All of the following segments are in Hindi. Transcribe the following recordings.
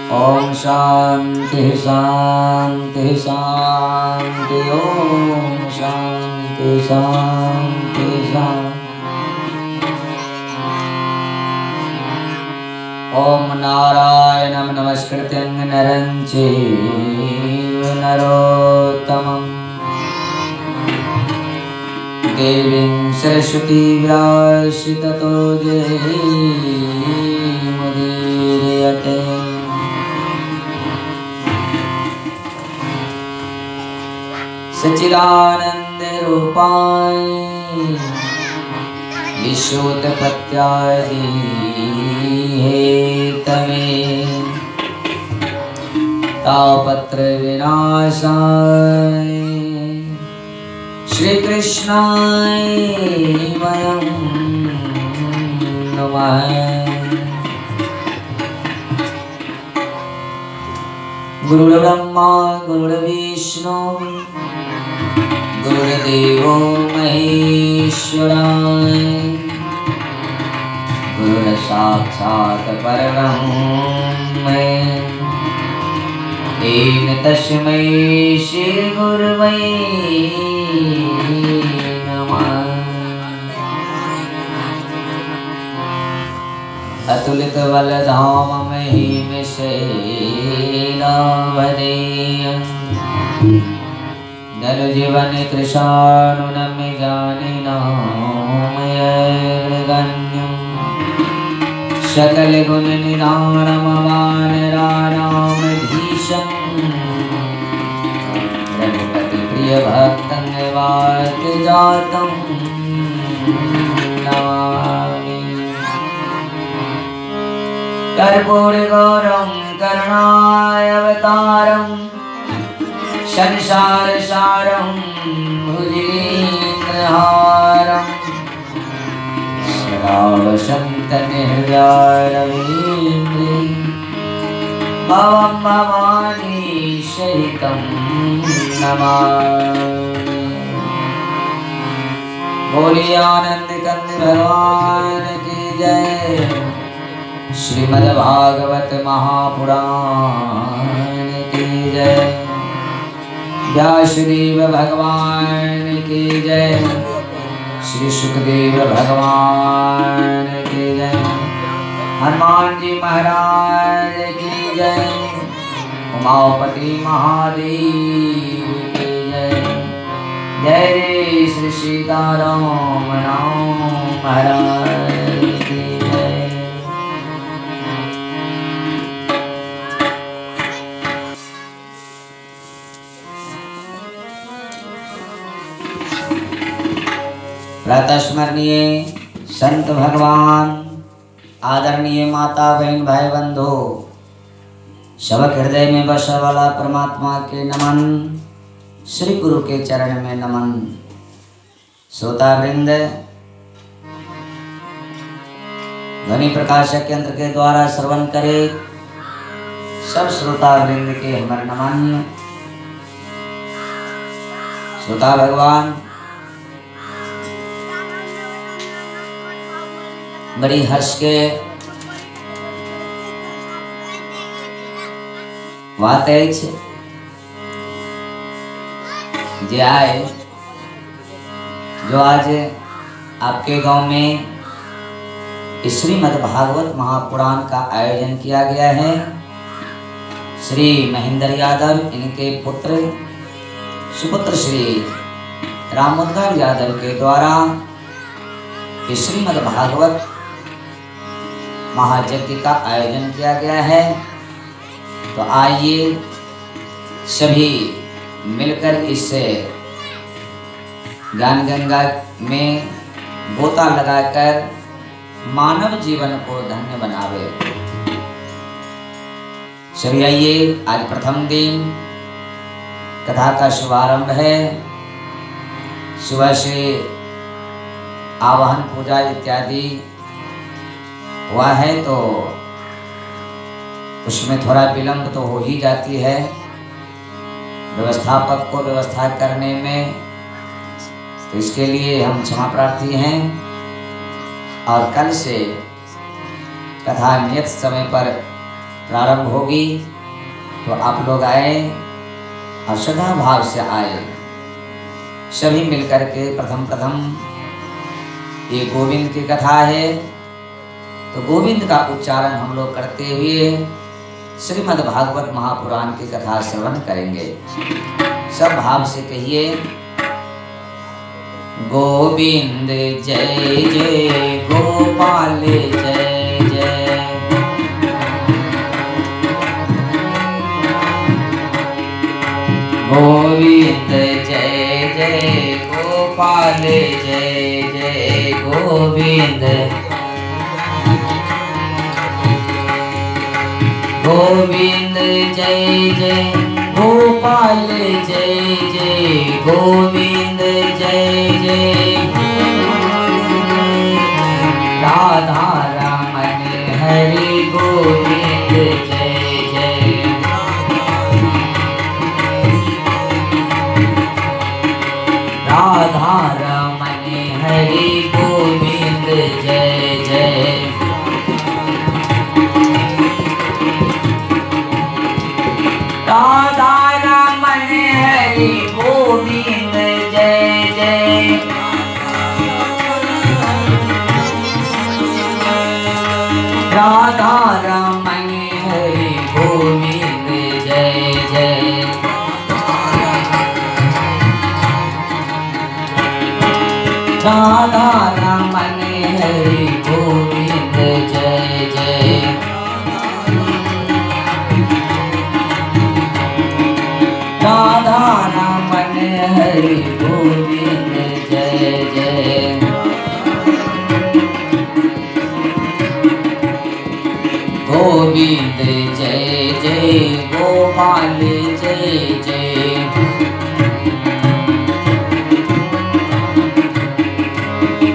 ओम शांति शांति शांति। ओम शांति शांति शांति। ओम नारायणं नमस्कृत्यं नरं चैव नरोत्तमं देवीं सरस्वतीं व्यास ततो जयमुदीरयते। सच्चिदानंद रूपाय विश्वोत्पत्त्याय हेतवे तापत्र विनाशाय श्री कृष्णाय वयं नमः। गुरुर्ब्रह्मा गुरुर्विष्णु गुरुर्देवो महेश्वराय गुरुर्साक्षात् परब्रह्म तस्मै श्री गुरवे नमः। अतुलित बलधाम महिमशैलावदेयं नर जीवन कृशानुनम्य जानिनामयगण्यं सकल गुण निधानमवानराणामधीशं रघुपति प्रिय भक्तं वातजातं नमामि। कर्पूरगौरं करुणाय अवतारं संसारसारं भुजगेन्द्रहारं सदा वसन्तं हृदयारविन्द्रे भवं भवानी सहितं नमामि। बोलिए आनंद कंद भगवान की जय। श्रीमद्भागवत महापुराण की जय। व्यासदेव भगवान की जय। श्री सुखदेव भगवान की जय। हनुमान जी महाराज की जय। उमापति महादेव की जय। जय श्री सीताराम राम महाराज की जय। प्रातः स्मरणीय संत भगवान, आदरणीय माता बहन भाई बंधु, सबक हृदय में बसा वाला परमात्मा के नमन। श्री गुरु के चरण में नमन। श्रोता वृंद, ध्वनि प्रकाशक यंत्र के द्वारा श्रवण करे सब श्रोता वृंद के हमर नमन। श्रोता भगवान, बड़ी हर्ष के बात अछि जे आए जो आज आपके गांव में श्रीमद् भागवत महापुराण का आयोजन किया गया है। श्री महेंद्र यादव, इनके पुत्र सुपुत्र श्री रामोदर यादव के द्वारा श्रीमद् भागवत महायज्ञ का आयोजन किया गया है। तो आइए सभी मिलकर इस ज्ञान गंगा में गोता लगाकर मानव जीवन को धन्य बनावे। सभी आइए, आज प्रथम दिन कथा का शुभारंभ है। सुबह से आवाहन पूजा इत्यादि हुआ है, तो उसमें थोड़ा विलंब तो हो ही जाती है व्यवस्थापक को व्यवस्था करने में, तो इसके लिए हम क्षमा प्रार्थी हैं। और कल से कथा नियत समय पर प्रारंभ होगी तो आप लोग आए और श्रद्धा भाव से आए। सभी मिलकर के प्रथम ये गोविंद की कथा है, तो गोविंद का उच्चारण हम लोग करते हुए श्रीमद् भागवत महापुराण की कथा श्रवण करेंगे। सब भाव से कहिए, गोविंद जय जय गोपाल जय जय, गोविंद जय जय गोपाल जय जय, गोविंद गोविंद जय जय गोपाल जय जय, गोविंद जय जय राधा रमन हरि गोविंद जय जय, राधा रमन हरि गोविंद जय जय, राधा रमन हरि गोविंद जय जय, राधा रमन हरि गोविंद जय जय, राधा रमन हरि गोविंद जय जय, राधा रमन हरि गोविंद जय जय, गोविंद जय जय गोपाल जय जय,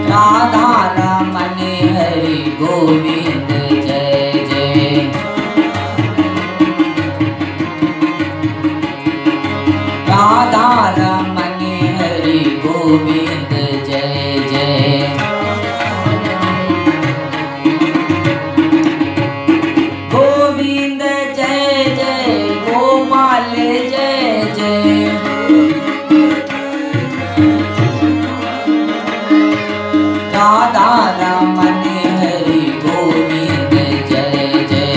राधा रमन हरि गोविंद जय जय, राधा रमन हरि गोविंद जय जय, गोविंद जय जय गोपाल जय जय, राधा रमन हरि गोविंद जय जय,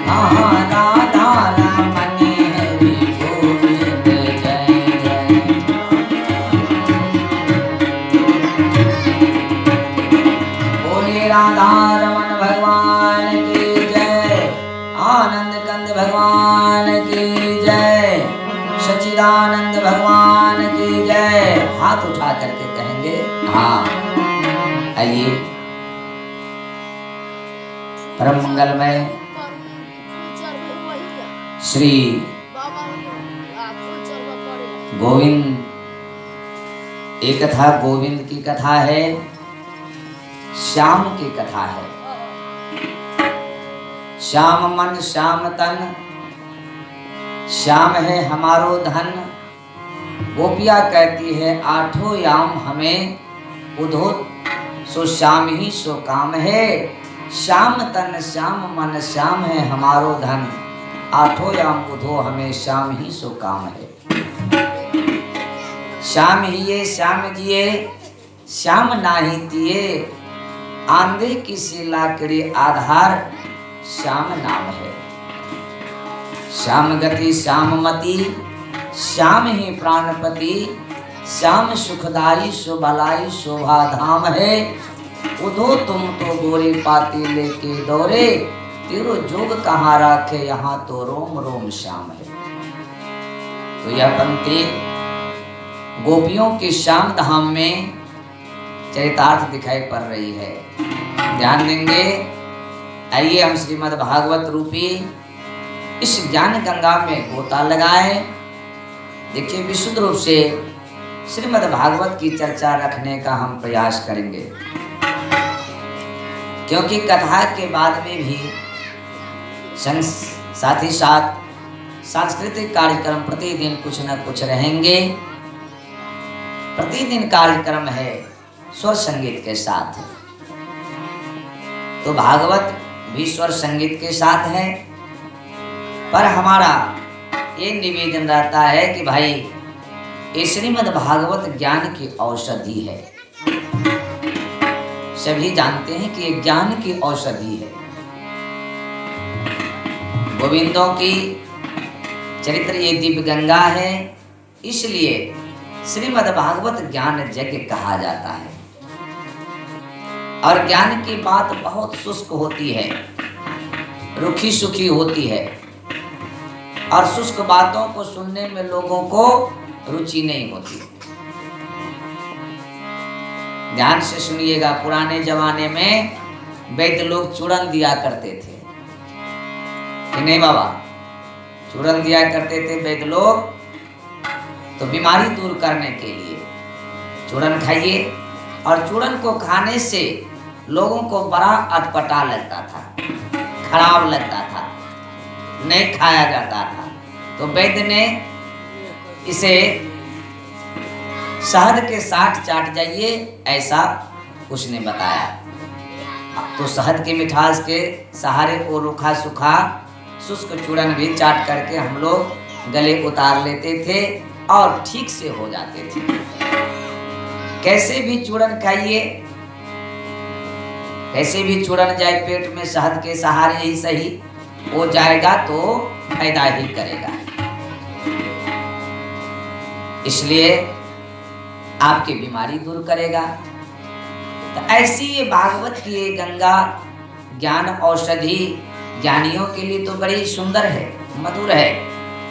राधा रमन हरि गोविंद जय जय, बोले राधा रमन भगवान की जय, आनंद कंद भगवान की जय, सच्चिदानंद भगवान की जय। हाथ उठा करके कहेंगे हाँ। आइए परम मंगलमय श्री गोविंद, एक कथा गोविंद की कथा है, श्याम की कथा है। श्याम मन श्याम तन, श्याम है हमारो धन। गोपिया कहती है आठों याम हमें उधो, सो श्याम ही सो काम है। श्याम तन श्याम मन श्याम है हमारो धन, आठों याम उधो हमें श्याम ही सो काम है। श्याम ही ये श्याम जिए, श्याम नाही तिए, आंधे किसी लाकड़ी आधार, श्याम नाम है। श्याम गति श्याम मति, श्याम ही प्राणपति, श्याम सुखदाई सुभलाई शोभा धाम है। उधो तुम तो गोरे पाती लेके दौरे, तेरो जोग कहाँ राखे यहाँ तो रोम रोम श्याम है। तो यह पंक्ति गोपियों के श्याम धाम में चरितार्थ दिखाई पड़ रही है। ध्यान देंगे। आइए हम श्रीमद् भागवत रूपी इस ज्ञान गंगा में गोता लगाए। देखिए विशुद्ध रूप से श्रीमद् भागवत की चर्चा रखने का हम प्रयास करेंगे, क्योंकि कथा के बाद में भी साथ ही साथ सांस्कृतिक कार्यक्रम प्रतिदिन कुछ न कुछ रहेंगे। प्रतिदिन कार्यक्रम है स्वर संगीत के साथ। तो भागवत भी स्वर संगीत के साथ है, पर हमारा ये निवेदन रहता है कि भाई ये श्रीमद् भागवत ज्ञान की औषधि है। सभी जानते हैं कि ये ज्ञान की औषधि है। गोविंदों की चरित्र ये दिव्य गंगा है, इसलिए श्रीमद् भागवत ज्ञान यज्ञ कहा जाता है। और ज्ञान की बात बहुत शुष्क होती है, रुखी सुखी होती है, और शुष्क बातों को सुनने में लोगों को रुचि नहीं होती। ध्यान से सुनिएगा, पुराने जमाने में वैद्य लोग चूरन दिया करते थे कि नहीं बाबा, चूरन दिया करते थे वैद्य लोग, तो बीमारी दूर करने के लिए चूरन खाइए। और चूरन को खाने से लोगों को बड़ा अटपटा लगता था, खराब लगता था, नहीं खाया जाता था। तो वैद्य ने इसे शहद के साथ चाट जाइए, ऐसा उसने बताया। तो शहद की मिठास के सहारे वो रूखा सूखा शुष्क चूरन भी चाट करके हम लोग गले उतार लेते थे और ठीक से हो जाते थे। कैसे भी चूरन खाइए, कैसे भी चूरन जाए पेट में, शहद के सहारे ही सही हो जाएगा तो फायदा ही करेगा। इसलिए आपकी बीमारी दूर करेगा। तो ऐसी ये भागवत की ये गंगा ज्ञान औषधि ज्ञानियों के लिए तो बड़ी सुंदर है, मधुर है,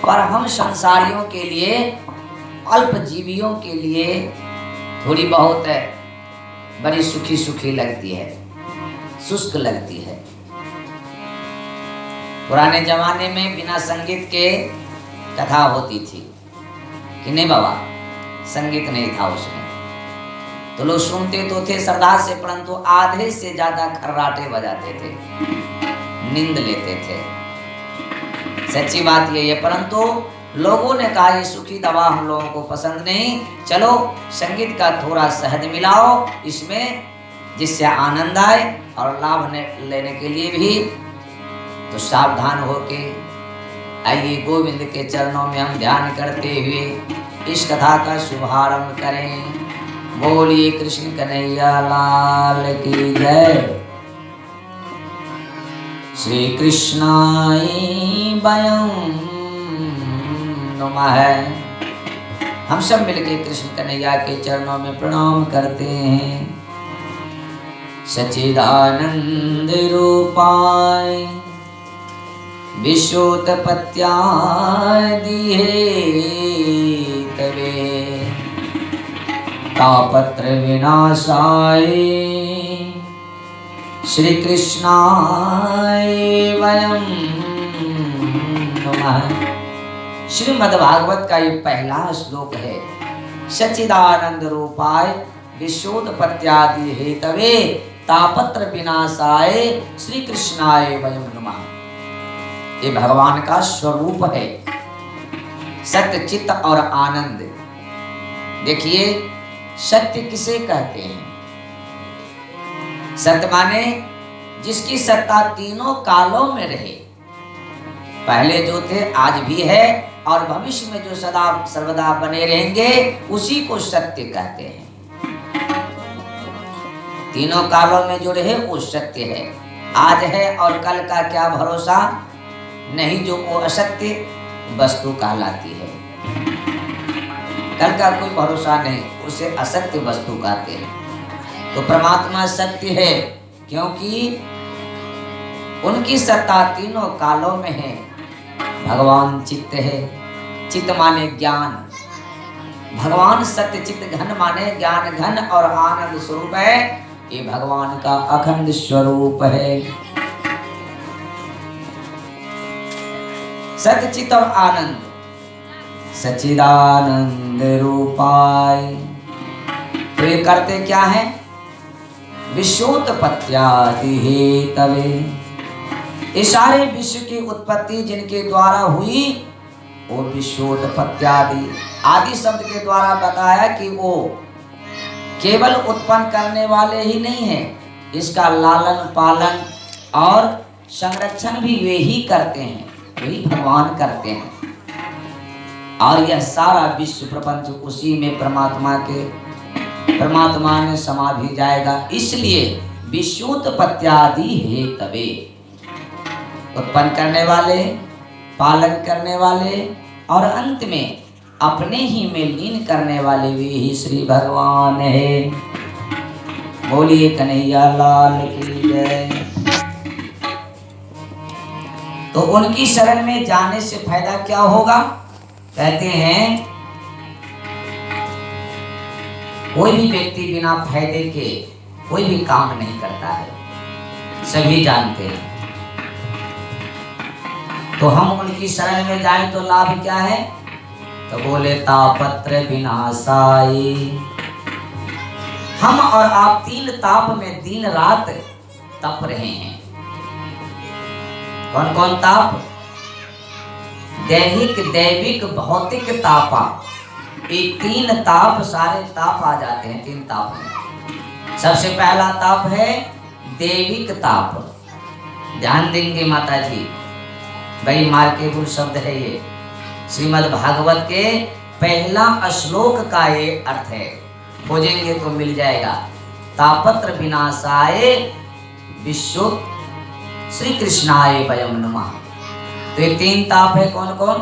पर हम संसारियों के लिए, अल्प जीवियों के लिए थोड़ी बहुत है, बड़ी सुखी सुखी लगती है, शुष्क लगती है। पुराने जमाने में बिना संगीत के कथा होती थी कि नहीं बाबा, संगीत नहीं था उसमें, तो लोग सुनते तो थे श्रद्धा से, परंतु आधे से ज्यादा खर्राटे बजाते थे, नींद लेते थे। सच्ची बात यही है, परंतु लोगों ने कहा ये सुखी दवा हम लोगों को पसंद नहीं, चलो संगीत का थोड़ा शहद मिलाओ इसमें, जिससे आनंद आए और लाभ लेने के लिए भी। तो सावधान होके आइए गोविंद के चरणों में हम ध्यान करते हुए इस कथा का शुभारंभ करें। बोलिए कृष्ण कन्हैया लाल की जय। श्री कृष्णाय वयं नमः। हम सब मिलके कृष्ण कन्हैया के चरणों में प्रणाम करते हैं। सच्चिदानंद रूपाय विश्वोत्पत्त्यादि हेतवे तापत्र विनाशाय श्री कृष्णाय वयं नमः। श्रीमद् भागवत का ये पहला श्लोक है। सच्चिदानंद रूपाय विश्वोत्पत्त्यादि हेतवे तापत्र विनाशाय श्री कृष्णाय वयं नमः। ये भगवान का स्वरूप है, सत्य चित्त और आनंद। देखिए सत्य किसे कहते हैं? सत्य माने जिसकी सत्ता तीनों कालों में रहे, पहले जो थे आज भी है और भविष्य में जो सदा सर्वदा बने रहेंगे, उसी को सत्य कहते हैं। तीनों कालों में जो रहे वो सत्य है। आज है और कल का क्या भरोसा नहीं, जो वो असत्य वस्तु कहलाती है। कल का कोई भरोसा नहीं, उसे असत्य वस्तु कहते हैं। तो परमात्मा सत्य है, क्योंकि उनकी सत्ता तीनों कालों में है। भगवान चित्त है, चित्त माने ज्ञान। भगवान सत्य चित्त घन माने ज्ञान घन और आनंद स्वरूप है। ये भगवान का अखंड स्वरूप है। सत्य चित्त और आनंद, सच्चिदानंद रूपाय। तो ये करते क्या है? विश्वोत्पत्त्यादि हेतवे। ये सारे विश्व की उत्पत्ति जिनके द्वारा हुई, वो विश्वोत्पत्त्यादि आदि शब्द के द्वारा बताया कि वो केवल उत्पन्न करने वाले ही नहीं हैं, इसका लालन पालन और संरक्षण भी वे ही करते हैं, वही भगवान करते हैं। और यह सारा विश्व प्रपंच उसी में परमात्मा में समा भी जाएगा। इसलिए विश्वोत्पत्त्यादि हेतवे, उत्पन्न करने वाले, पालन करने वाले और अंत में अपने ही में लीन करने वाले वे ही श्री भगवान है। बोलिए कन्हैया लाल की जय। तो उनकी शरण में जाने से फायदा क्या होगा? कहते हैं कोई भी व्यक्ति बिना फायदे के कोई भी काम नहीं करता है, सभी जानते हैं। तो हम उनकी शरण में जाएं तो लाभ क्या है? तो बोले तापत्र विनाशाय। हम और आप 3 ताप में दिन रात तप रहे हैं। कौन कौन ताप? दैहिक, दैविक, भौतिक तापा। ये 3 ताप, सारे ताप आ जाते हैं 3 ताप में। सबसे पहला ताप है दैविक ताप। ध्यान देंगे माता जी, बड़ी मार्केबुल शब्द है ये। श्रीमद् भागवत के पहला श्लोक का ये अर्थ है, खोजेंगे तो मिल जाएगा। तापत्र विनाशाय विश्व श्री कृष्णाय वयम नमः। तो ये 3 ताप है कौन कौन?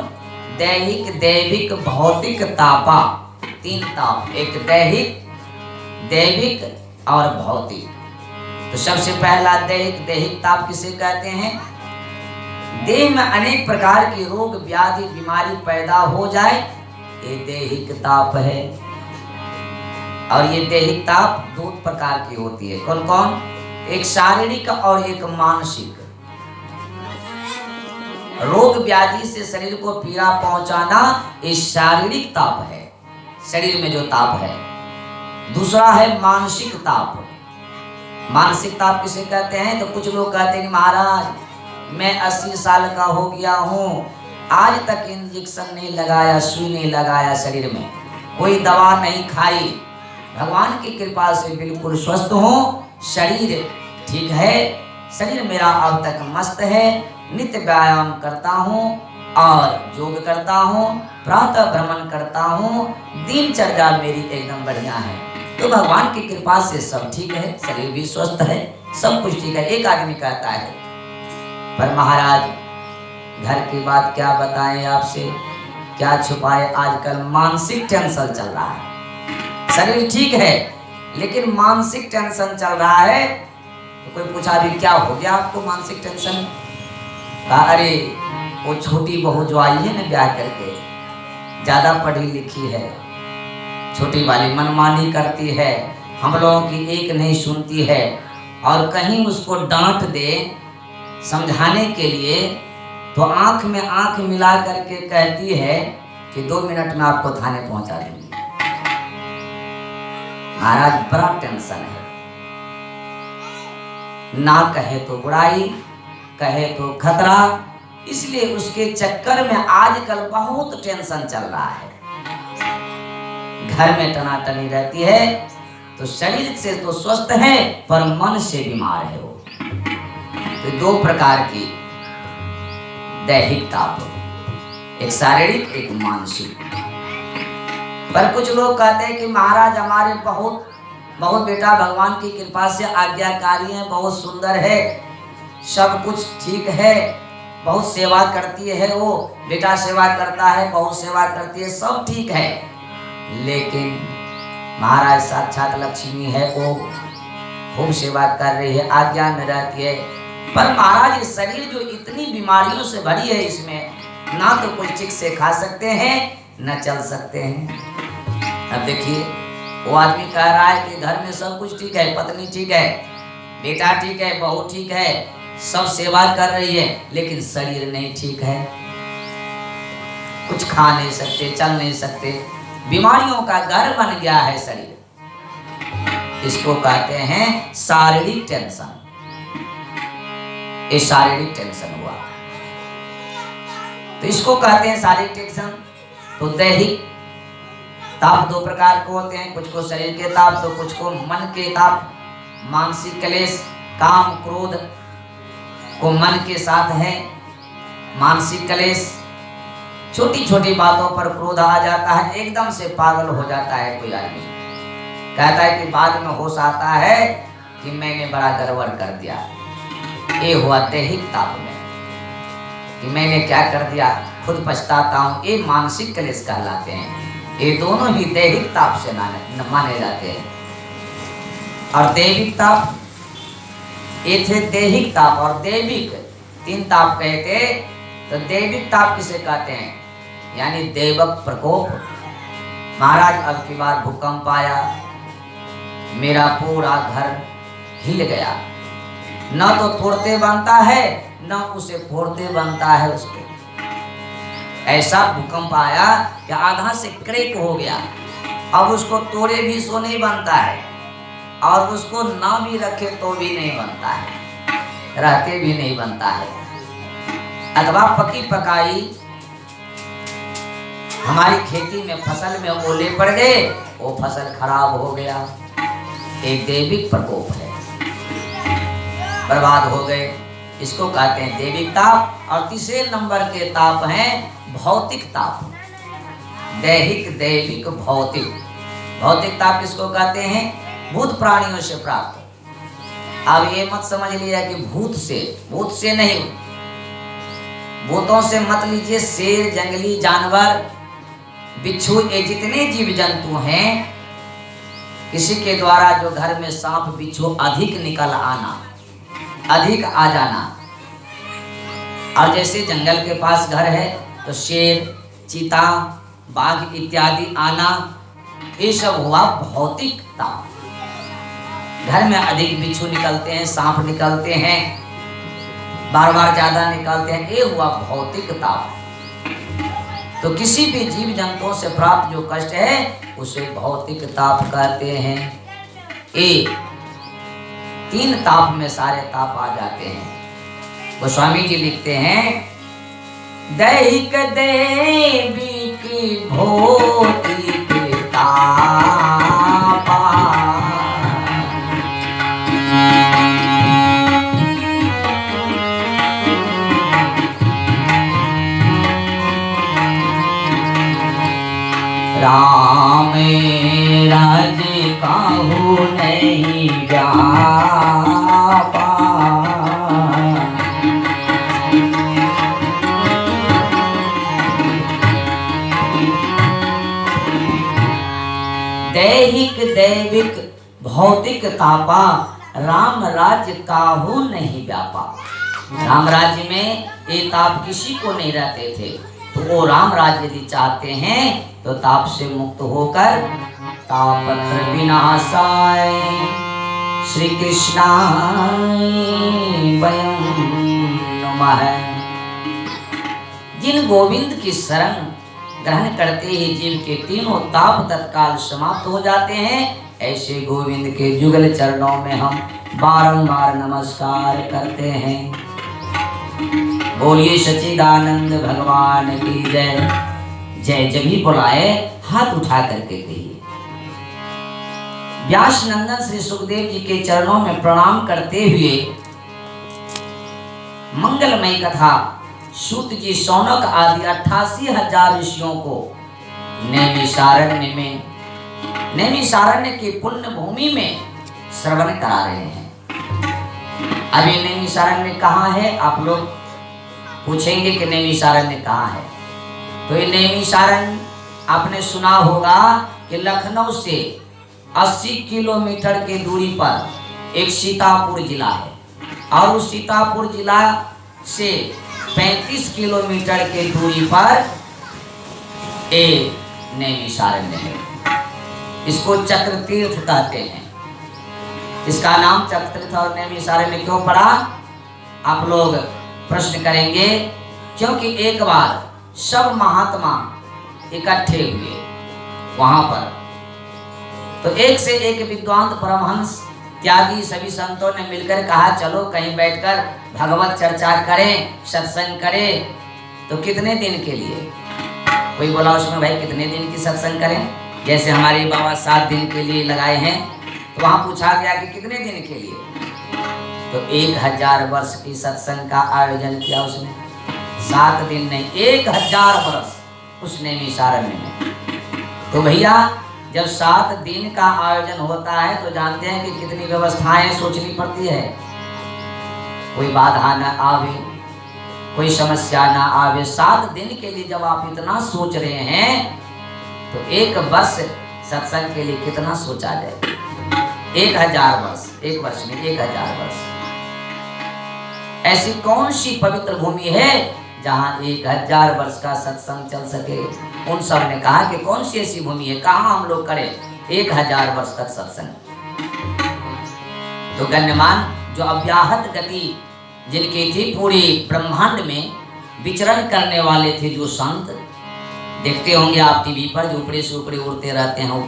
दैहिक, दैविक, भौतिक तापा। 3 ताप, एक दैहिक, दैविक और भौतिक। तो सबसे पहला दैहिक ताप किसे कहते हैं? देह में अनेक प्रकार के रोग, व्याधि, बीमारी पैदा हो जाए, ये दैहिक ताप है। और ये दैहिक ताप 2 प्रकार की होती है। कौन कौन? एक शारीरिक और एक मानसिक। रोग व्याधि से शरीर को पीड़ा पहुंचाना ये शारीरिक ताप है, शरीर में जो ताप है। दूसरा है मानसिक ताप। मानसिक ताप किसे कहते हैं? तो कुछ लोग कहते हैं कि महाराज मैं 80 साल का हो गया हूँ, आज तक इंजेक्शन नहीं लगाया, सुई नहीं लगाया, शरीर में कोई दवा नहीं खाई, भगवान की कृपा से बिल्कुल स्वस्थ हूँ, शरीर ठीक है, शरीर मेरा अब तक मस्त है, नित्य व्यायाम करता हूँ और योग करता हूँ, प्रातः भ्रमण करता हूँ, दिनचर्या मेरी एकदम बढ़िया है, तो भगवान की कृपा से सब ठीक है, शरीर भी स्वस्थ है, सब कुछ ठीक है। एक आदमी कहता है पर महाराज घर की बात क्या बताएं आपसे, क्या छुपाए, आजकल मानसिक टेंशन चल रहा है। शरीर ठीक है लेकिन मानसिक टेंशन चल रहा है। तो कोई पूछा भी क्या हो गया आपको मानसिक टेंशन? अरे वो छोटी बहू जो आई है ना ब्याह करके, ज्यादा पढ़ी लिखी है, छोटी वाली मनमानी करती है, हम लोगों की एक नहीं सुनती है, और कहीं उसको डांट दे समझाने के लिए तो आंख में आंख मिला करके कहती है कि 2 मिनट में आपको थाने पहुंचा दूंगी। महाराज बड़ा टेंशन है, ना कहे तो बुराई, कहे तो खतरा, इसलिए उसके चक्कर में आजकल बहुत टेंशन चल रहा है। घर में टनाटनी रहती है, तो शरीर से तो स्वस्थ है पर मन से बीमार है वो। तो 2 प्रकार की दैहिक ताप, एक शारीरिक एक मानसिक। पर कुछ लोग कहते हैं कि महाराज हमारे बहुत बेटा भगवान की कृपा से आज्ञाकारी है, बहुत सुंदर है, सब कुछ ठीक है, बहुत सेवा करती है, वो बेटा सेवा करता है, बहुत सेवा करती है, सब ठीक है, लेकिन महाराज साक्षात लक्ष्मी है, वो खूब सेवा कर रही है, आज्ञा में रहती है, पर महाराज ये शरीर जो इतनी बीमारियों से भरी है, इसमें ना तो कुछ ठीक से खा सकते हैं न चल सकते हैं। अब देखिए वो आदमी कह रहा है कि घर में सब कुछ ठीक है, पत्नी ठीक है, बेटा ठीक है, बहू ठीक है, सब सेवा कर रही है, लेकिन शरीर नहीं ठीक है, कुछ खा नहीं सकते, चल नहीं सकते, बीमारियों का घर बन गया है शरीर। इसको कहते हैं शारीरिक टेंशन। ये शारीरिक टेंशन हुआ, तो इसको कहते हैं शारीरिक टेंशन। तो दैहिक ताप 2 प्रकार के होते हैं, कुछ को शरीर के ताप तो कुछ को मन के ताप। मानसिक क्लेश, काम क्रोध को मन के साथ है। मानसिक क्लेश, छोटी छोटी बातों पर क्रोध आ जाता है, एकदम से पागल हो जाता है। कोई आदमी कहता है कि बाद में होश आता है कि मैंने बड़ा गड़बड़ कर दिया। ये हुआ दैहिक ताप में कि मैंने क्या कर दिया, खुद पछताता हूँ। ये मानसिक क्लेश कहलाते हैं। ये दोनों ही दैहिक ताप से माने जाते हैं। और दैविक ताप, ये थे दैहिक ताप और दैविक, तीन ताप कहते। तो दैविक ताप किसे कहते हैं, यानी दैवक प्रकोप। महाराज अब की बार भूकंप आया, मेरा पूरा घर हिल गया। न तो तोड़ते बनता है, न उसे फोड़ते बनता है उसको। ऐसा भूकंप आया कि आधा से क्रैक हो गया। अब उसको तोड़े भी सो नहीं बनता है, और उसको ना भी रखे तो भी नहीं बनता है, रहते भी नहीं बनता है। अथवा पकी पकाई हमारी खेती में फसल में ओले पड़ गए, वो फसल खराब हो गया। एक दैविक प्रकोप है, बर्बाद हो गए, इसको कहते हैं दैविक ताप। और तीसरे नंबर के ताप हैं भौतिक ताप। दैहिक, दैविक, भौतिक। भौतिक ताप किसको कहते हैं, भूत प्राणियों से प्राप्त। अब ये मत समझ लिया कि भूत से नहीं, भूतों से मत लीजिए। शेर, जंगली जानवर, बिच्छू, ये जितने जीव जंतु हैं, किसी के द्वारा जो घर में सांप बिच्छू अधिक निकल आना, अधिक आ जाना, और जैसे जंगल के पास घर है तो शेर, चीता, बाघ इत्यादि आना, ये सब हुआ भौतिक ताप। घर में अधिक बिच्छू निकलते हैं, सांप निकलते हैं, बार बार ज्यादा निकलते हैं, ये हुआ भौतिक ताप। तो किसी भी जीव जंतुओं से प्राप्त जो कष्ट है उसे भौतिक ताप कहते हैं। ये तीन ताप में सारे ताप आ जाते हैं। गोस्वामी जी लिखते हैं, दैहिक, दैविक, भौतिक ताप, राम राज काहू नहीं व्यापा, दैहिक, दैविक, भौतिक तापा, राम राज्य काहू नहीं व्यापा। राम राज्य में ये ताप किसी को नहीं रहते थे। तो वो राम राज्य यदि चाहते हैं तो ताप से मुक्त होकर तापत्र विनाशाय श्री कृष्णाय वयं नमः। जिन गोविंद की शरण ग्रहण करते ही जीव के तीनों ताप तत्काल समाप्त हो जाते हैं, ऐसे गोविंद के जुगल चरणों में हम बारंबार नमस्कार करते हैं। बोलिए सच्चिदानंद भगवान की जय। जय जब भी बुलाए हाथ उठा करके कहिए। व्यास नंदन श्री सुखदेव जी के चरणों में प्रणाम करते हुए मंगलमय कथा सूत जी, शौनक आदि 88,000 ऋषियों को नैमिषारण्य की पुण्य भूमि में श्रवण करा रहे हैं। अभी नैमिषारण्य कहाँ है, आप लोग पूछेंगे कि नैमिषारण्य कहाँ है। तो ये नैमिषारण्य आपने सुना होगा कि लखनऊ से 80 किलोमीटर की दूरी पर एक सीतापुर जिला है, और उस सीतापुर जिला से 35 किलोमीटर की दूरी पर एक नैमिषारण्य है। इसको चक्र तीर्थ कहते हैं। इसका नाम चक्र तीर्थ और नैमिषारण्य क्यों पड़ा, आप लोग प्रश्न करेंगे। क्योंकि एक बार सब महात्मा इकट्ठे हुए वहां पर, तो एक से एक विद्वान परमहंस त्यागी सभी संतों ने मिलकर कहा, चलो कहीं बैठकर भगवत चर्चा करें, सत्संग करें। तो कितने दिन के लिए, कोई बोला उसमें भाई कितने दिन की सत्संग करें, जैसे हमारे बाबा 7 दिन के लिए लगाए हैं, तो वहां पूछा गया कि कितने दिन के लिए, तो 1000 वर्ष की सत्संग का आयोजन किया उसने। 7 दिन नहीं, 1000 वर्ष उस नैमिषारण्य में। तो भैया जब 7 दिन का आयोजन होता है तो जानते हैं कि कितनी व्यवस्थाएं सोचनी पड़ती है। कोई बाधा न आवे, कोई समस्या ना आवे। 7 दिन के लिए जब आप इतना सोच रहे हैं तो 1 वर्ष सत्संग के लिए कितना सोचा जाए। 1000 वर्ष, 1 वर्ष में 1000 वर्ष। ऐसी कौन सी पवित्र भूमि है जहां 1000 वर्ष का सत्संग चल सके। उन सब ने कहा कि कौन सी ऐसी भूमि है, कहां हम लोग करें 1000 वर्ष तक सत्संग। तो गण्यमान जो अव्याहत गति जिनकी थी, पूरी ब्रह्मांड में विचरण करने वाले थे जो संत, देखते होंगे आप टीवी पर जो ऊपरे से ऊपरे उड़ते रहते हैं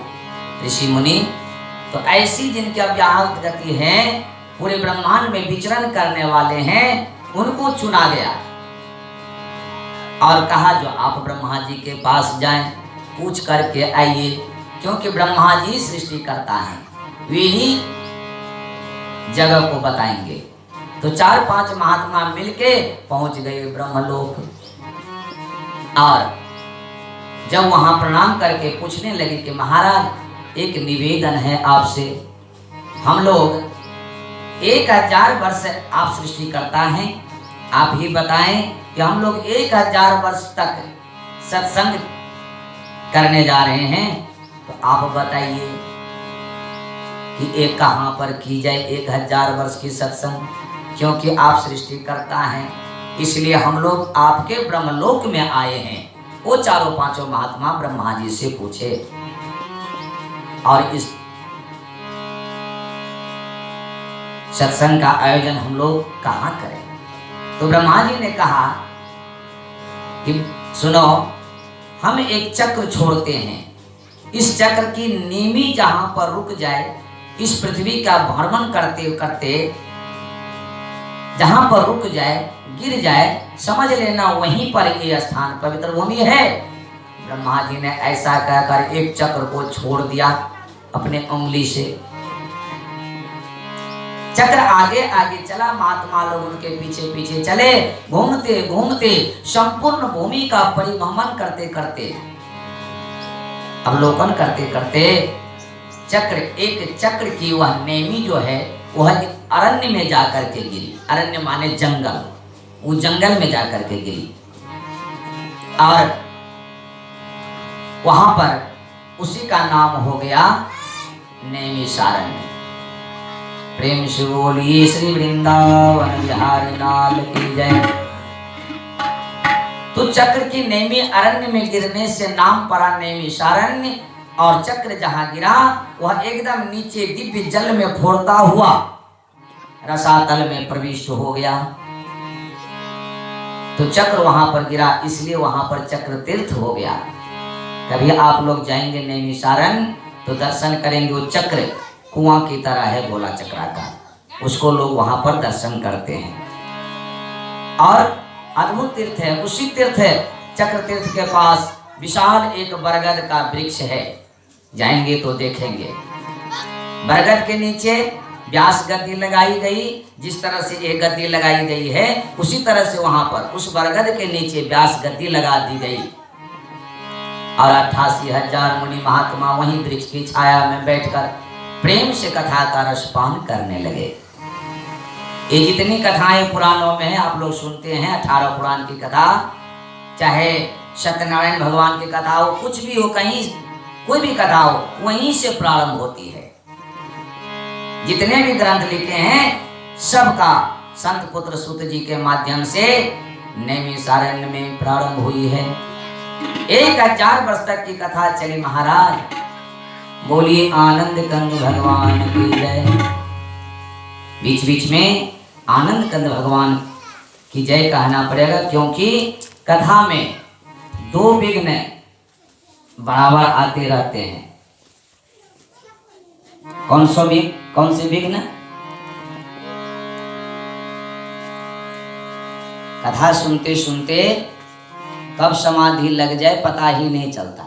ऋषि मुनि, तो ऐसी जिनकी अव्याहत गति है, पूरे ब्रह्मांड में विचरण करने वाले हैं, उनको चुना गया और कहा जो आप ब्रह्मा जी के पास जाएं, पूछ करके आइए, क्योंकि ब्रह्मा जी सृष्टि करता है, वे ही जगह को बताएंगे। तो 4-5 महात्मा मिलके पहुंच गए ब्रह्मलोक और जब वहां प्रणाम करके पूछने लगे कि महाराज एक निवेदन है आपसे, हम लोग 1000 वर्ष आप सृष्टि करता है, आप ही बताएं कि हम लोग 1000 वर्ष तक सत्संग करने जा रहे हैं, तो आप बताइए कि एक कहां पर की जाए 1000 वर्ष की सत्संग, क्योंकि आप सृष्टि करता है, इसलिए हम लोग आपके ब्रह्मलोक में आए हैं। वो 4-5 महात्मा ब्रह्मा जी से पूछे और इस सत्संग का आयोजन हम लोग कहां करें। तो ब्रह्मा जी ने कहा कि सुनो, हम एक चक्र छोड़ते हैं, इस चक्र की नीमी जहां पर रुक जाए, इस पृथ्वी का भ्रमण करते करते जहां पर रुक जाए, गिर जाए, समझ लेना वहीं पर ये स्थान पवित्र भूमि है। ब्रह्मा जी ने ऐसा कहकर एक चक्र को छोड़ दिया अपने उंगली से। चक्र आगे आगे चला, महात्मा लोग उनके पीछे पीछे चले, घूमते घूमते संपूर्ण भूमि का परिभ्रमण करते करते, अवलोकन करते करते चक्र, एक चक्र की वह नेमी जो है वह अरण्य में जाकर के गिरी। अरण्य माने जंगल, वो जंगल में जाकर के गिरी और वहां पर उसी का नाम हो गया नैमिषारण्य। प्रेम से बोलिए श्री वृंदावन बिहारी लाल की जय। तो चक्र की नेमी अरण्य में गिरने से नाम पड़ा नैमिषारण्य, और चक्र जहां गिरा वह एकदम नीचे दिव्य जल में फोड़ता हुआ रसातल में प्रविष्ट हो गया। तो चक्र वहां पर गिरा, इसलिए वहां पर चक्र तीर्थ हो गया। कभी आप लोग जाएंगे नैमिषारण्य तो दर्शन करेंगे, वो चक्र कुआं की तरह है गोला चक्राकार, उसको लोग वहां पर दर्शन करते हैं और अद्भुत तीर्थ है। उसी तीर्थ है चक्र तीर्थ के पास विशाल एक बरगद का वृक्ष है, जाएंगे तो देखेंगे। बरगद के नीचे व्यास गद्दी लगाई गई, जिस तरह से एक गद्दी लगाई गई है उसी तरह से वहां पर उस बरगद के नीचे व्यास गद्दी लगा दी गई और 88,000 मुनि महात्मा वहीं वृक्ष की छाया में बैठकर प्रेम से कथा का रसपान करने लगे। ये जितनी कथाएं पुराणों में है आप लोग सुनते हैं, 18 पुराण की कथा, चाहे सत्यनारायण भगवान की कथा हो, कुछ भी हो, कहीं कोई भी कथा हो, वहीं से प्रारंभ होती है। जितने भी ग्रंथ लिखे हैं सबका संत पुत्र सूत जी के माध्यम से नैमिषारण्य में प्रारंभ हुई है। 1000 वर्ष तक की कथा चली महाराज। बोलिए आनंद कंद भगवान की जय। बीच बीच में आनंद कंद भगवान की जय कहना पड़ेगा, क्योंकि कथा में 2 विघ्न बराबर आते रहते हैं। कौन से विघ्न? कथा सुनते सुनते कब समाधि लग जाए पता ही नहीं चलता।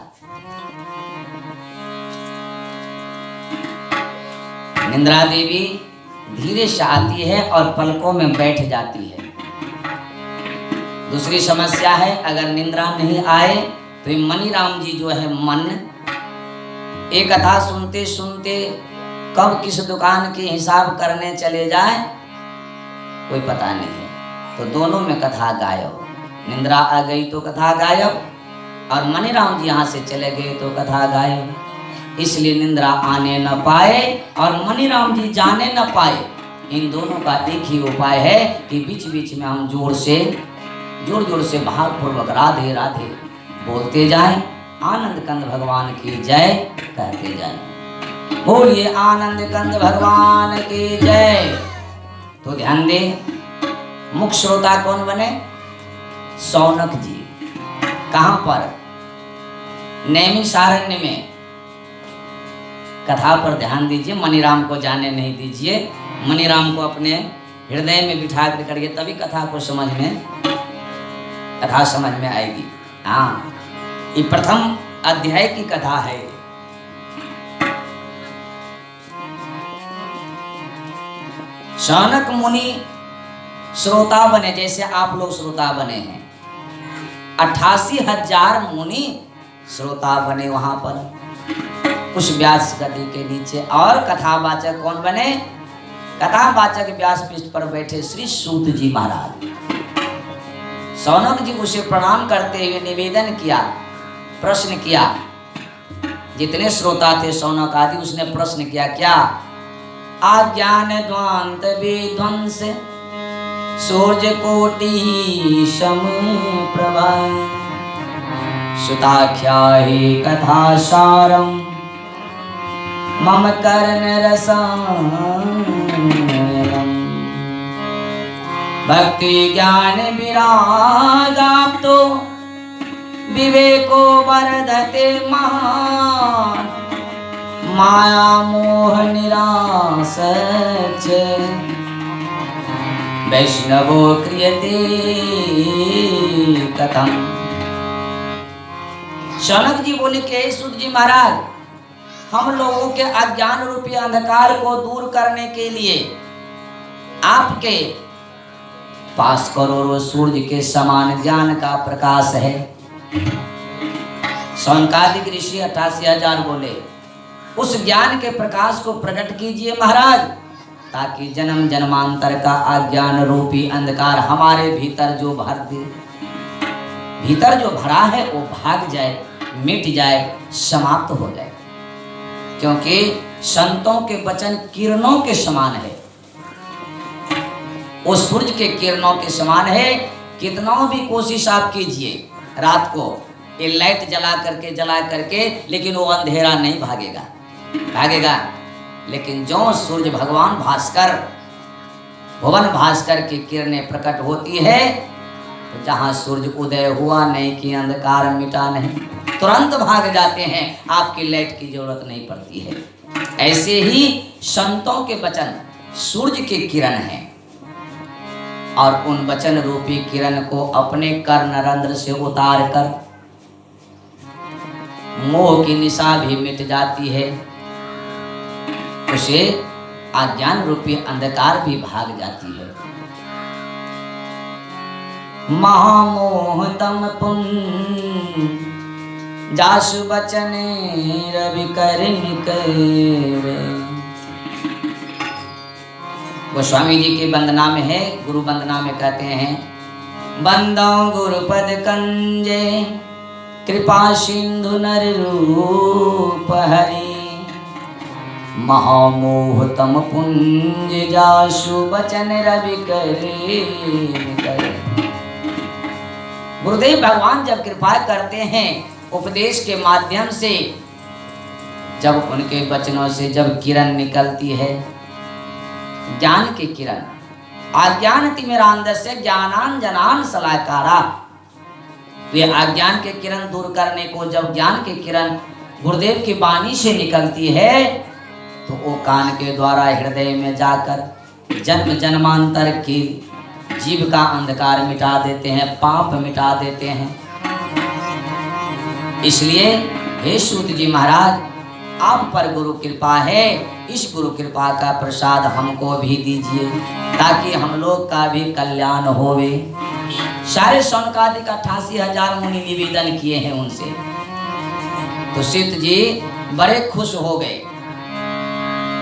निद्रा देवी धीरे से आती है और पलकों में बैठ जाती है। दूसरी समस्या है, अगर निद्रा नहीं आए तो ये मनीराम जी जो है मन एक कथा सुनते सुनते कब किस दुकान के हिसाब करने चले जाए कोई पता नहीं है, तो दोनों में कथा गायब। निद्रा आ गई तो कथा गायब, और मनीराम जी यहाँ से चले गए तो कथा गायब। इसलिए निद्रा आने न पाए और मनीराम जी जाने न पाए। इन दोनों का एक ही उपाय है कि बीच बीच में हम जोर जोर से भावपूर्वक राधे राधे बोलते जाएं, आनंद कंद भगवान की जय कहते जाएं। बोलिए आनंद कंद भगवान की जय। तो ध्यान दे, मुख्य श्रोता कौन बने? शौनक जी। कहां पर? नैमिषारण्य में। कथा पर ध्यान दीजिए, मनीराम को जाने नहीं दीजिए। मनीराम को अपने हृदय में बिठा करके तभी कथा समझ में आएगी। हाँ, ये प्रथम अध्याय की कथा है। शौनक मुनि श्रोता बने, जैसे आप लोग श्रोता बने हैं। 88,000 मुनि श्रोता बने वहां पर उस व्यास गद्दी के नीचे। और कथावाचक कौन बने? कथावाचक व्यास पृष्ठ पर बैठे श्री सूत जी महाराज। शौनक जी उसे प्रणाम करते हुए निवेदन किया, प्रश्न किया। जितने श्रोता थे शौनक आदि, उसने प्रश्न किया, क्या? आज्ञान द्वांत विध्वंस सूर्य कोटि समप्रभा सुताख्या ही कथा सारम मम कर्ण रसायनम भक्ति ज्ञान विरागाप्तो विवेको वर्धते महान माया मोह निरासच वैष्णवो क्रियते कथम। शौनक जी बोले कि सूत जी महाराज, हम लोगों के अज्ञान रूपी अंधकार को दूर करने के लिए आपके पास करोड़ों सूर्य के समान ज्ञान का प्रकाश है। शौनकादिक ऋषि 88,000 बोले, उस ज्ञान के प्रकाश को प्रकट कीजिए महाराज, ताकि जन्म जन्मांतर का अज्ञान रूपी अंधकार हमारे भीतर जो भरा है वो भाग जाए, मिट जाए, समाप्त हो जाए। क्योंकि संतों के वचन किरणों के समान है, वो सूरज के किरणों के समान है। कितना भी कोशिश आप कीजिए रात को ये लाइट जला करके, लेकिन वो अंधेरा नहीं भागेगा। लेकिन जो सूर्य भगवान भास्कर, भुवन भास्कर की किरणें प्रकट होती है, तो जहाँ सूर्य उदय हुआ नहीं कि अंधकार मिटा नहीं, तुरंत भाग जाते हैं, आपकी लाइट की जरूरत नहीं पड़ती है। ऐसे ही संतों के वचन सूर्य के किरण हैं, और उन वचन रूपी किरण को अपने कर्णरंध्र से उतार कर मोह की निशा भी मिट जाती है, उसे अज्ञान रूपी अंधकार भी भाग जाती है। महामोहतम पुण्य जासु बचन रवि कर निकरे। गोस्वामी जी की वंदना में है, गुरु वंदना में कहते हैं, बंदो गुरुपद कंजे कृपा सिंधु नर रूप हरि महामोहतम पुंज जासु बचन रवि करे। गुरुदेव भगवान जब कृपा करते हैं उपदेश के माध्यम से, जब उनके वचनों से जब किरण निकलती है, ज्ञान की किरण, अज्ञान तिमिरांधस्य ज्ञानांजनान शलाकारा, ये अज्ञान के किरण दूर करने को जब ज्ञान की किरण गुरुदेव की वाणी से निकलती है, तो वो कान के द्वारा हृदय में जाकर जन्म जन्मांतर की जीव का अंधकार मिटा देते हैं, पाप मिटा देते हैं। इसलिए हे सूत जी महाराज, आप पर गुरु कृपा है, इस गुरु कृपा का प्रसाद हमको भी दीजिए ताकि हम लोग का भी कल्याण होवे। सारे शौनकादिक 88,000 मुनि निवेदन किए हैं उनसे। तो सिद्ध जी बड़े खुश हो गए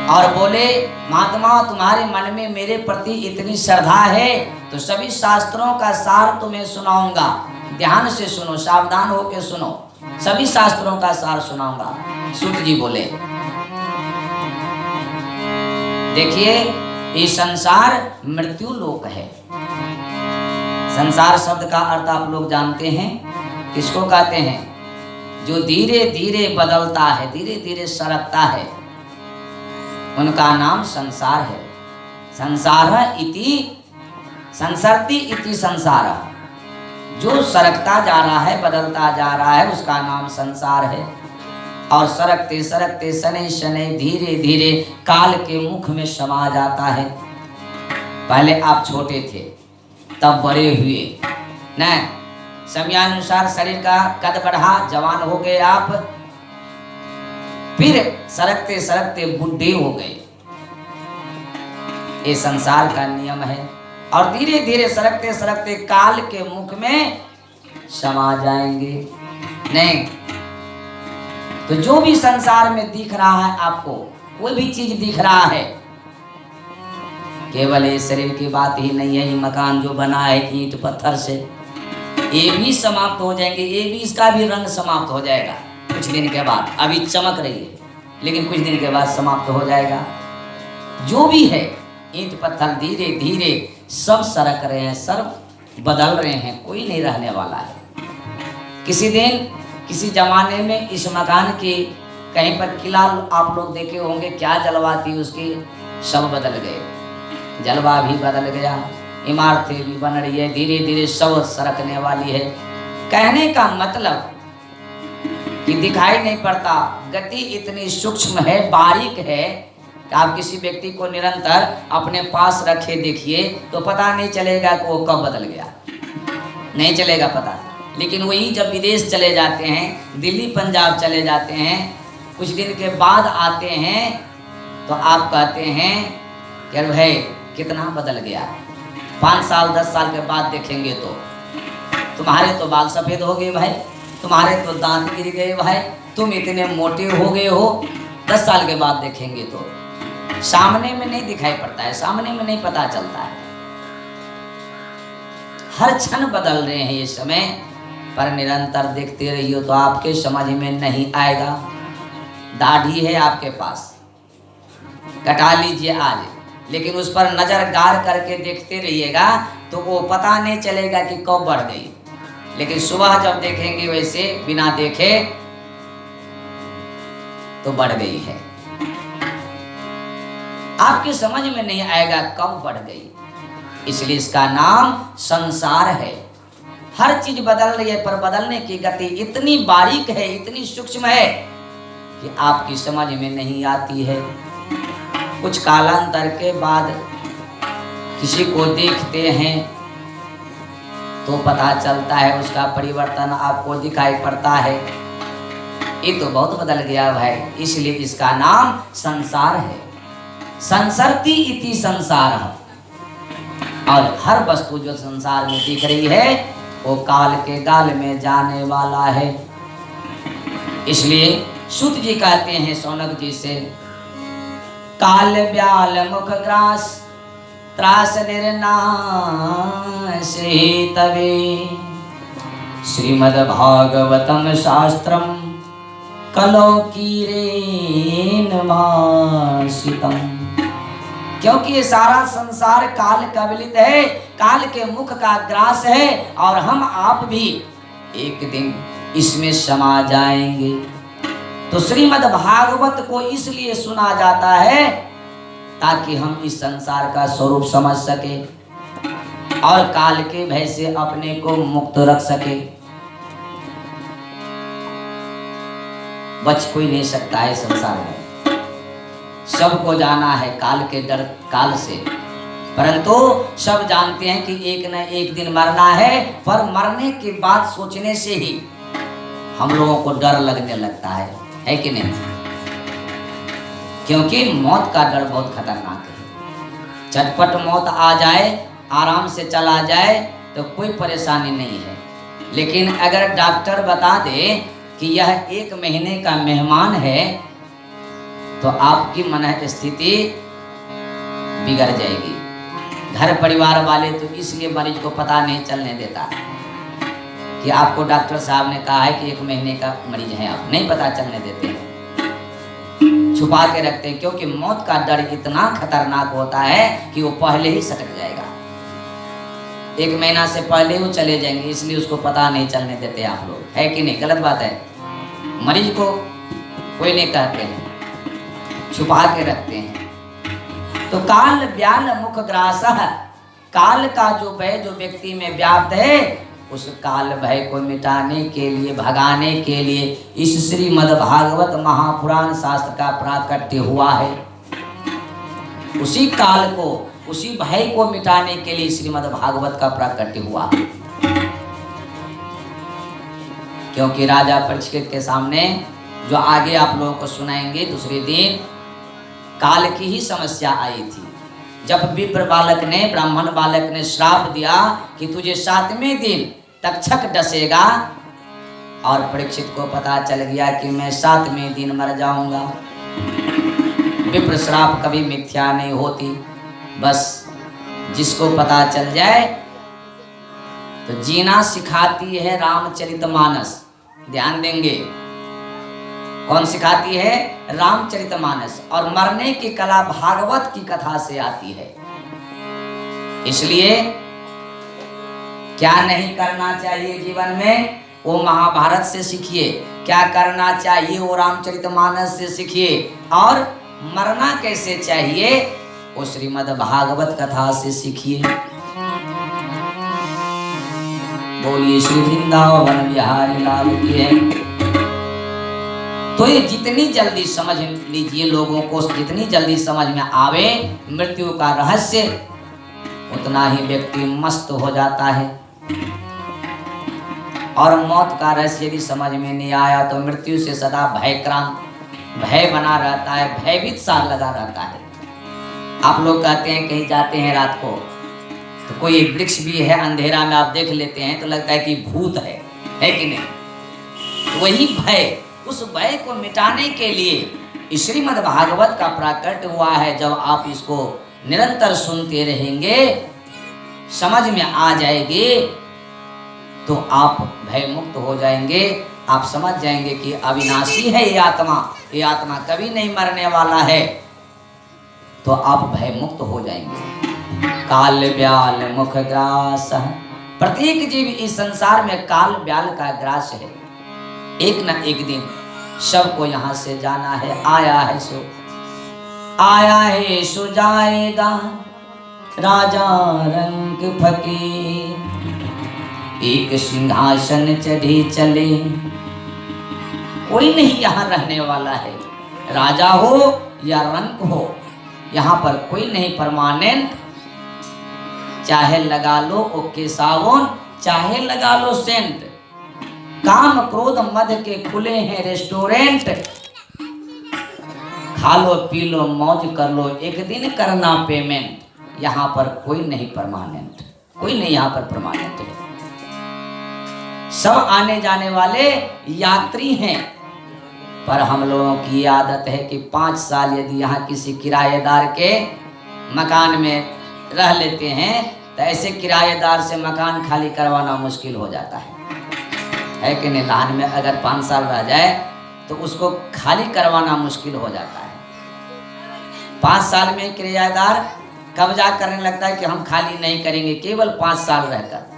और बोले, महात्मा तुम्हारे मन में मेरे प्रति इतनी श्रद्धा है तो सभी शास्त्रों का सार तुम्हें सुनाऊंगा। ध्यान से सुनो, सावधान होकर सुनो, सभी शास्त्रों का सार सुनाऊंगा। सूत जी बोले, देखिए ये संसार मृत्यु लोक है। संसार शब्द का अर्थ आप लोग जानते हैं, किसको कहते हैं? जो धीरे धीरे बदलता है, धीरे धीरे सरकता है, उनका नाम संसार है। संसार इति संसरति इति संसार, जो सरकता जा रहा है, बदलता जा रहा है, उसका नाम संसार है। और सरकते सरकते शनै शनै धीरे धीरे काल के मुख में समा जाता है। पहले आप छोटे थे, तब बड़े हुए, न समयानुसार शरीर का कद बढ़ा, जवान हो गए आप, फिर सरकते सरकते बुढ़े हो गए। ये संसार का नियम है। और धीरे धीरे सरकते सरकते काल के मुख में समा जाएंगे। नहीं तो जो भी संसार में दिख रहा है आपको, कोई भी चीज दिख रहा है, केवल ये शरीर की बात ही नहीं है। ये मकान जो बना है ईंट पत्थर से, ये भी समाप्त हो जाएंगे, ये भी, इसका भी रंग समाप्त हो जाएगा कुछ दिन के बाद। अभी चमक रही है लेकिन कुछ दिन के बाद समाप्त हो जाएगा। जो भी है ईंट पत्थर धीरे धीरे सब सरक रहे हैं, सब बदल रहे हैं, कोई नहीं रहने वाला है। किसी दिन किसी जमाने में इस मकान की कहीं पर किला आप लोग देखे होंगे, क्या जलवा थी उसकी, सब बदल गए, जलवा भी बदल गया, इमारतें भी बन रही है, धीरे धीरे सब सरकने वाली है। कहने का मतलब कि दिखाई नहीं पड़ता, गति इतनी सूक्ष्म है, बारीक है कि आप किसी व्यक्ति को निरंतर अपने पास रखे देखिए तो पता नहीं चलेगा कि वो कब बदल गया, नहीं चलेगा पता। लेकिन वही जब विदेश चले जाते हैं, दिल्ली पंजाब चले जाते हैं, कुछ दिन के बाद आते हैं तो आप कहते हैं कि अरे भाई कितना बदल गया। 5 साल 10 साल के बाद देखेंगे तो तुम्हारे तो बाल सफ़ेद हो गए भाई, तुम्हारे तो दांत गिर गए भाई, तुम इतने मोटे हो गए हो। 10 साल के बाद देखेंगे तो सामने में नहीं दिखाई पड़ता है, सामने में नहीं पता चलता है। हर क्षण बदल रहे हैं ये समय, पर निरंतर देखते रहिए तो आपके समझ में नहीं आएगा। दाढ़ी है आपके पास, कटा लीजिए आज, लेकिन उस पर नजर गार करके देखते रहिएगा तो वो पता नहीं चलेगा कि कब बढ़ गई। लेकिन सुबह जब देखेंगे वैसे बिना देखे तो बढ़ गई है। आपकी समझ में नहीं आएगा कब बढ़ गई, इसलिए इसका नाम संसार है। हर चीज बदल रही है, पर बदलने की गति इतनी बारीक है, इतनी सूक्ष्म है कि आपकी समझ में नहीं आती है। कुछ कालांतर के बाद किसी को देखते हैं तो पता चलता है, उसका परिवर्तन आपको दिखाई पड़ता है, ये तो बहुत बदल गया भाई। इसलिए इसका नाम संसार है। संसरति इति संसार। और हर वस्तु जो संसार में दिख रही है वो काल के गाल में जाने वाला है। इसलिए सूत जी कहते हैं शौनक जी से, काल ब्याल मुख ग्रास त्रास निर्नाश तवे श्रीमद् भागवतम शास्त्रम कलो कीरेन भाषितम। क्योंकि ये सारा संसार काल कबलित है, काल के मुख का ग्रास है, और हम आप भी एक दिन इसमें समा जाएंगे। तो श्रीमद् भागवत को इसलिए सुना जाता है ताकि हम इस संसार का स्वरूप समझ सके और काल के भय से अपने को मुक्त रख सके। बच कोई नहीं सकता है संसार में, सबको जाना है काल के डर काल से, परंतु सब जानते हैं कि एक न एक दिन मरना है। पर मरने की बात सोचने से ही हम लोगों को डर लगने लगता है कि नहीं? क्योंकि मौत का डर बहुत खतरनाक है। झटपट मौत आ जाए, आराम से चला जाए तो कोई परेशानी नहीं है, लेकिन अगर डॉक्टर बता दे कि यह 1 महीने का मेहमान है तो आपकी मन स्थिति बिगड़ जाएगी। घर परिवार वाले तो इसलिए मरीज को पता नहीं चलने देता कि आपको डॉक्टर साहब ने कहा है कि 1 महीने का मरीज है, आप नहीं पता चलने देते हैं, छुपा के रखते हैं, क्योंकि मौत का डर इतना खतरनाक होता है कि वो पहले ही सटक जाएगा। 1 महीना से पहले वो चले जाएंगे, इसलिए उसको पता नहीं चलने देते आप लोग, है कि नहीं? गलत बात है। मरीज को कोई नहीं कहते हैं, छुपा के रखते हैं। तो काल व्याल मुख ग्रासः, काल का जो भय जो व्यक्ति में व्याप्त है, उस काल भय को मिटाने के लिए, भगाने के लिए इस श्रीमद् भागवत महापुराण शास्त्र का प्राकट्य हुआ है। उसी काल को, उसी भय को मिटाने के लिए श्रीमद् भागवत का प्राकट्य हुआ। क्योंकि राजा परीक्षित के सामने, जो आगे आप लोगों को सुनाएंगे दूसरे दिन, काल की ही समस्या आई थी। जब विप्र बालक ने, ब्राह्मण बालक ने श्राप दिया कि तुझे 7वें दिन तक्षक डसेगा, और परीक्षित को पता चल गया कि मैं 7वें दिन मर जाऊंगा। विप्र श्राप कभी मिथ्या नहीं होती, बस जिसको पता चल जाए तो जीना सिखाती है रामचरितमानस। ध्यान देंगे, कौन सिखाती है? रामचरितमानस। और मरने की कला भागवत की कथा से आती है। इसलिए क्या नहीं करना चाहिए जीवन में, वो महाभारत से सीखिए। क्या करना चाहिए, वो रामचरितमानस से सीखिए। और मरना कैसे चाहिए, वो श्रीमद् भागवत कथा से सीखिए। बोलिए श्री वृंदावन बिहारी लाल की है। तो ये जितनी जल्दी समझ लीजिए, लोगों को जितनी जल्दी समझ में आवे मृत्यु का रहस्य, उतना ही व्यक्ति मस्त हो जाता है। और मौत का रहस्य यदि समझ में नहीं आया तो मृत्यु से सदा भयक्रांत, भय बना रहता है, भयभीत सा लगा रहता है। आप लोग कहते हैं कहीं जाते हैं रात को तो कोई एक वृक्ष भी है, अंधेरा में आप देख लेते हैं तो लगता है कि भूत है कि नहीं? तो वही भय, उस भय को मिटाने के लिए श्रीमद् भागवत का प्राकट्य हुआ है। जब आप इसको निरंतर सुनते रहेंगे, समझ में आ जाएगी, तो आप भय मुक्त हो जाएंगे। आप समझ जाएंगे कि अविनाशी है ये आत्मा कभी नहीं मरने वाला है, तो आप भय मुक्त हो जाएंगे। काल व्याल मुख ग्रास, प्रत्येक जीव इस संसार में काल व्याल का ग्रास है। एक न एक दिन सबको यहाँ से जाना है। आया है सो जाएगा, राजा रंग फकीर, एक सिंहासन चढ़े चले। कोई नहीं यहाँ रहने वाला है, राजा हो या रंक हो, यहाँ पर कोई नहीं परमानेंट। चाहे लगा लो ओके साबुन, चाहे लगा लो सेंट, काम क्रोध मद के खुले हैं रेस्टोरेंट। खा लो पी लो मौज कर लो, एक दिन करना पेमेंट। यहाँ पर कोई नहीं परमानेंट, कोई नहीं यहाँ पर परमानेंट है। सब आने जाने वाले यात्री हैं। पर हम लोगों की आदत है कि 5 साल यदि यहाँ किसी किराएदार के मकान में रह लेते हैं तो ऐसे किराएदार से मकान खाली करवाना मुश्किल हो जाता है कि नहीं? लाहन में अगर 5 साल रह जाए तो उसको खाली करवाना मुश्किल हो जाता है। 5 साल में किराएदार कब्जा करने लगता है कि हम खाली नहीं करेंगे केवल 5 साल रहकर।